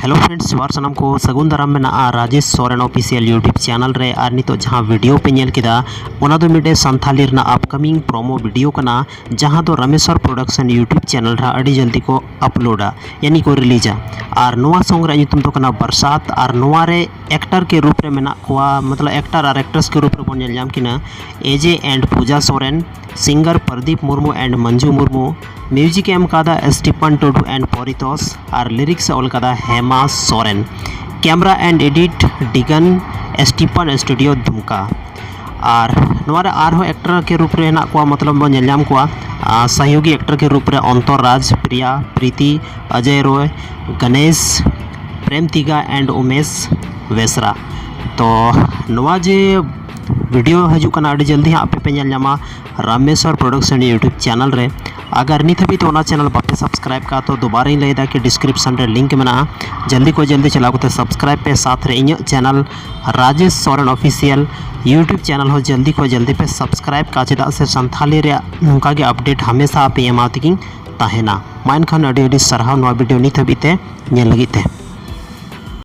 Hello friends जवार सनम को सगुन दाराम में Rajesh Soren official YouTube channel रे और नितो जहां वीडियो पे नेल किदा ओना दो मिडे संथाली रना अपकमिंग प्रोमो वीडियो कना जहां दो रमेश्वर प्रोडक्शन यूट्यूब चैनल रा अड़ी जल्दी को अपलोडा यानी को रिलीजा और नोआ सॉन्ग रे नितुम तो कना बरसात और नोआ रे एक्टर के रूप रे मेना कोआ मतलब एक्टर और एक्ट्रेस के रूप रे बन नेल जाम किना एजे and Puja Soren singer Pradeep Murmu and Manju Murmu music एम कादा स्टीफन टुडू एंड परितोष और लिरिक्स ऑल कादा Hema Soren camera and edit डिगन स्टीफन स्टूडियो दुमका और नोआरे आरहो एक्टर के रूप रे हेना को मतलब बन नेलजाम को सहयोगी एक्टर के रूप रे अंतर राज प्रिया प्रीति अजय रॉय गणेश प्रेम तिगा एंड उमेश वेसरा तो नोआ जे वीडियो हजूकना अड़ी जल्दी हाँ पे नेल नामा रामेश्वर प्रोडक्शन यूट्यूब चैनल रे अगर नित हबी तो चैनल बापे सब्सक्राइब का तो दोबारा ही लैदा कि डिस्क्रिप्शन रे लिंक में जल्दी को जल्दी चला को सब्सक्राइब पे साथ रे इन channel Rajesh Soren official YouTube channel हो जल्दी को जल्दी पे सब्सक्राइब का चेदा से संथाली रे नोंका गे अपडेट हमेशा पे एमा तकिन ताहेना माइन खान अड़ी अड़ी सरहाव नवा वीडियो नित हबी ते नेल लगी ते।